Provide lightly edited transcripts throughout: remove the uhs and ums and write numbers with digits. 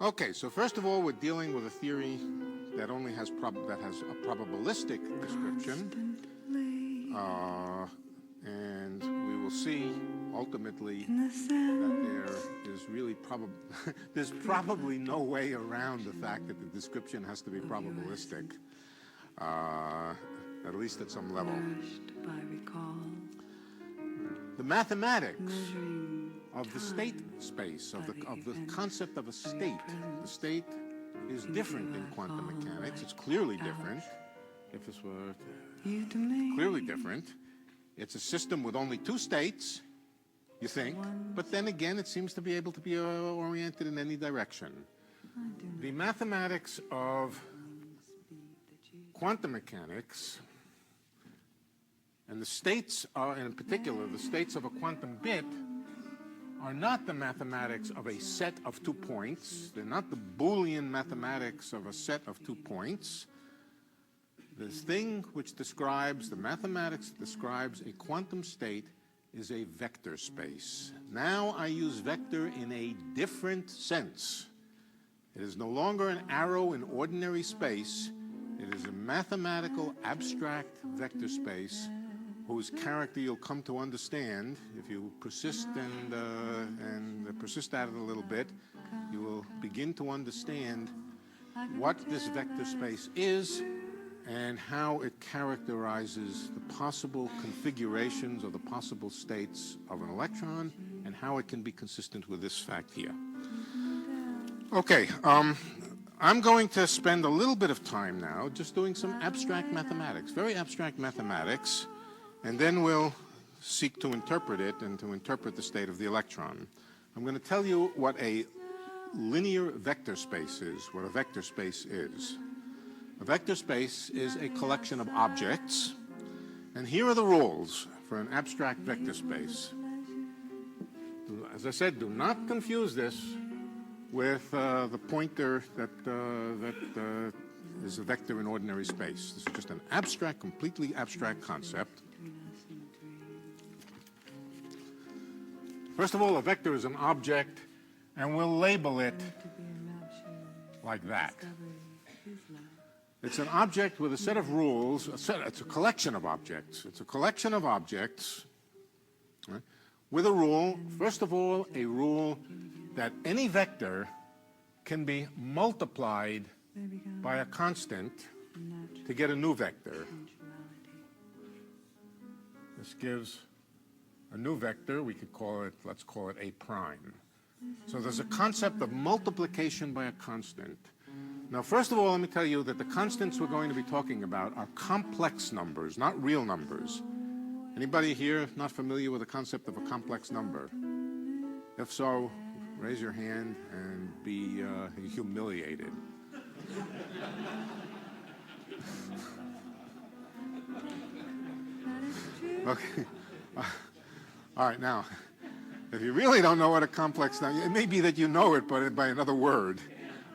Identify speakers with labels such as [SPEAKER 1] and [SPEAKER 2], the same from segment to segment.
[SPEAKER 1] Okay, so first of all, we're dealing with a theory that only has a probabilistic description, and we will see ultimately that there is really there's probably no way around the fact that the description has to be probabilistic, at least at some level. The mathematics of the state space, of the concept of a state. The state is different in quantum mechanics. It's clearly different. If this were clearly different, it's a system with only two states, you think, but then again, it seems to be able to be oriented in any direction. The mathematics of quantum mechanics and the states, in particular, the states of a quantum bit, are not the mathematics of a set of 2 points. They're not the Boolean mathematics of a set of 2 points. This thing which describes, the mathematics that describes a quantum state is a vector space. Now I use vector in a different sense. It is no longer an arrow in ordinary space. It is a mathematical abstract vector space whose character you'll come to understand if you persist and persist at it a little bit. You will begin to understand what this vector space is and how it characterizes the possible configurations or the possible states of an electron and how it can be consistent with this fact here. Okay, I'm going to spend a little bit of time now just doing some abstract mathematics, very abstract mathematics, and then we'll seek to interpret it and to interpret the state of the electron. I'm going to tell you what a linear vector space is, what a vector space is. A vector space is a collection of objects, and here are the rules for an abstract vector space. As I said, do not confuse this with the pointer that is a vector in ordinary space. This is just an abstract, completely abstract concept. First of all, a vector is an object, and we'll label it like that. It's an object with a set of rules. It's a collection of objects. It's a collection of objects, right, with a rule. First of all, a rule that any vector can be multiplied by a constant to get a new vector. This gives a new vector. We could call it, let's call it A prime. So there's a concept of multiplication by a constant. Now, first of all, let me tell you that the constants we're going to be talking about are complex numbers, not real numbers. Anybody here not familiar with the concept of a complex number? If so, raise your hand and be humiliated. Okay. All right, now, if you really don't know what a complex number, it may be that you know it, but by another word.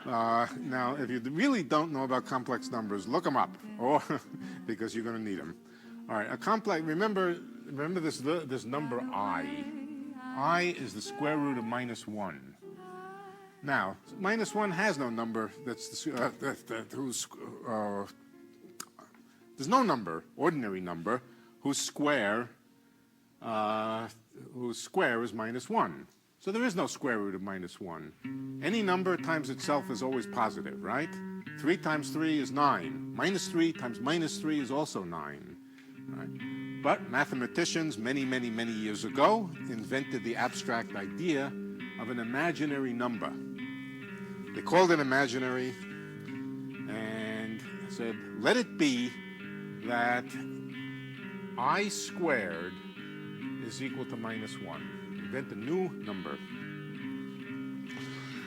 [SPEAKER 1] Now, if you really don't know about complex numbers, look them up, or because you're going to need them. All right, a complex. Remember this number I. I is the square root of -1. Now, -1 has no number. There's no number, ordinary number, whose square is -1. So there is no square root of -1. Any number times itself is always positive, right? 3 times 3 is 9. -3 times -3 is also 9. Right? But mathematicians many, many, many years ago invented the abstract idea of an imaginary number. They called it imaginary and said, let it be that I squared is equal to -1. Invent a new number.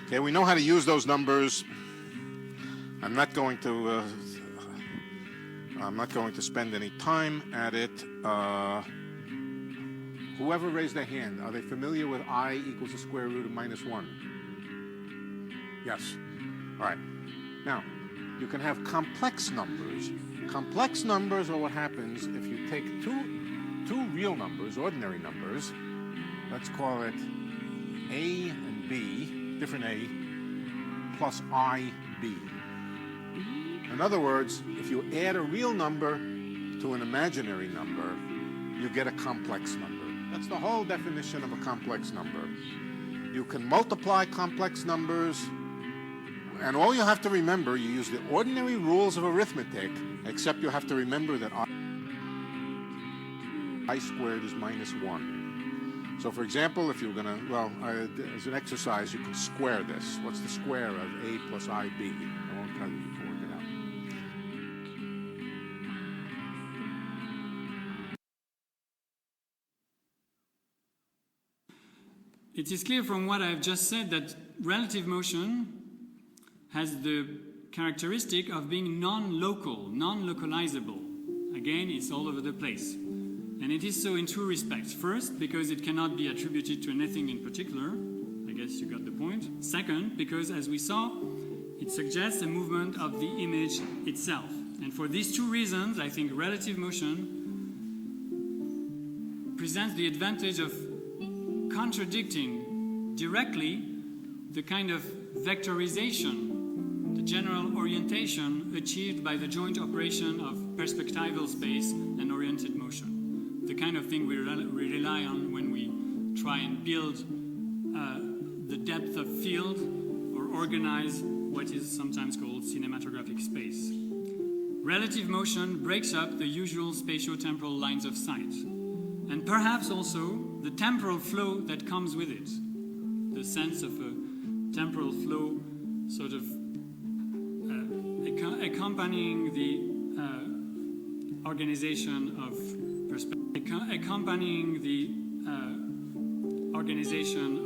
[SPEAKER 1] Okay, we know how to use those numbers. I'm not going to spend any time at it. Whoever raised their hand, are they familiar with I equals the square root of -1? Yes. All right. Now, you can have complex numbers. Complex numbers are what happens if you take two real numbers, ordinary numbers. Let's call it A and B, different A, plus IB. In other words, if you add a real number to an imaginary number, you get a complex number. That's the whole definition of a complex number. You can multiply complex numbers, and all you have to remember, you use the ordinary rules of arithmetic, except you have to remember that I squared is minus 1. So for example, if you're going to, well, as an exercise, you can square this. What's the square of A plus IB? I won't tell you, you can work it out.
[SPEAKER 2] It is clear from what I've just said that relative motion has the characteristic of being non-local, non-localizable. Again, it's all over the place. And it is so in two respects. First, because it cannot be attributed to anything in particular. I guess you got the point. Second, because as we saw, it suggests a movement of the image itself. And for these two reasons, I think relative motion presents the advantage of contradicting directly the kind of vectorization, the general orientation achieved by the joint operation of perspectival space and oriented motion. The kind of thing we rely on when we try and build the depth of field or organize what is sometimes called cinematographic space. Relative motion breaks up the usual spatio-temporal lines of sight, and perhaps also the temporal flow that comes with it. The sense of a temporal flow sort of accompanying the organization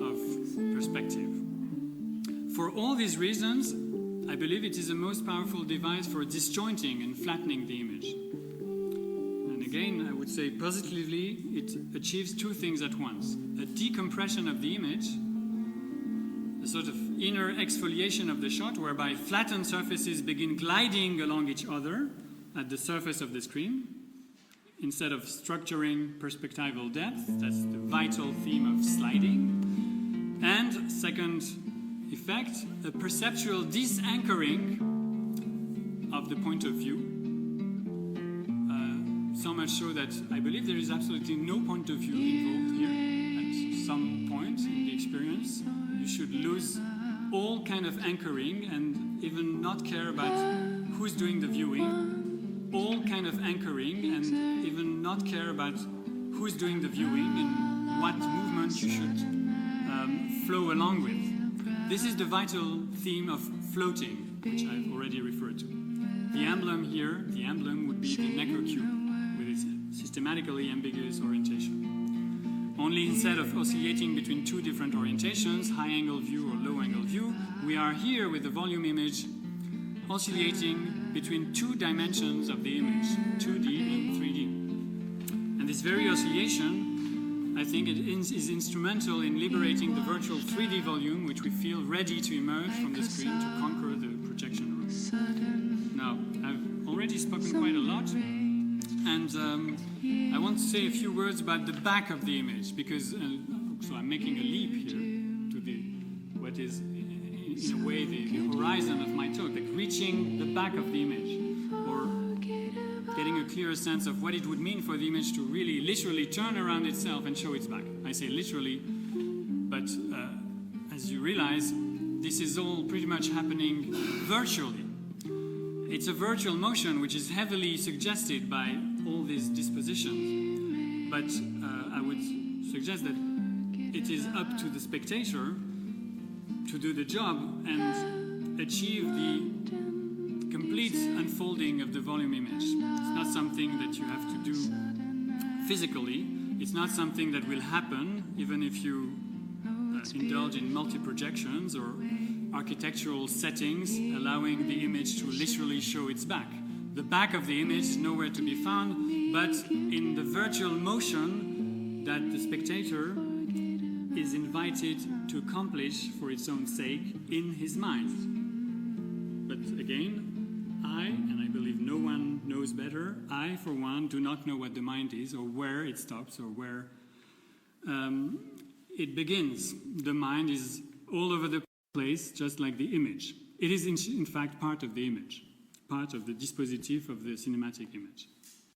[SPEAKER 2] of perspective. For all these reasons, I believe it is the most powerful device for disjointing and flattening the image. And again, I would say positively, it achieves two things at once. A decompression of the image, a sort of inner exfoliation of the shot, whereby flattened surfaces begin gliding along each other at the surface of the screen, instead of structuring perspectival depth. That's the vital theme of sliding. And second effect, a perceptual disanchoring of the point of view. So much so that I believe there is absolutely no point of view involved here. At some point in the experience, you should lose all kind of anchoring and even not care about who's doing the viewing. All kind of anchoring and even not care about who's doing the viewing and what movement you should flow along with. This is the vital theme of floating, which I've already referred to. The emblem here, the emblem would be the Necker cube with its systematically ambiguous orientation. Only instead of oscillating between two different orientations, high-angle view or low-angle view, we are here with the volume image oscillating between two dimensions of the image, 2D and 3D. And this very oscillation, I think it is instrumental in liberating the virtual 3D volume, which we feel ready to emerge from the screen to conquer the projection room. Now, I've already spoken quite a lot, and I want to say a few words about the back of the image, because, so I'm making a leap here to what is in a way the horizon of my talk, like reaching the back of the image, or getting a clearer sense of what it would mean for the image to really literally turn around itself and show its back. I say literally, but as you realize, this is all pretty much happening virtually. It's a virtual motion which is heavily suggested by all these dispositions, but I would suggest that it is up to the spectator to do the job and achieve the complete unfolding of the volume image. It's not something that you have to do physically. It's not something that will happen even if you indulge in multi-projections or architectural settings allowing the image to literally show its back. The back of the image is nowhere to be found, but in the virtual motion that the spectator is invited to accomplish for its own sake in his mind. But again, and I believe no one knows better, I, for one, do not know what the mind is, or where it stops, or where it begins. The mind is all over the place, just like the image. It is in fact part of the image, part of the dispositif of the cinematic image.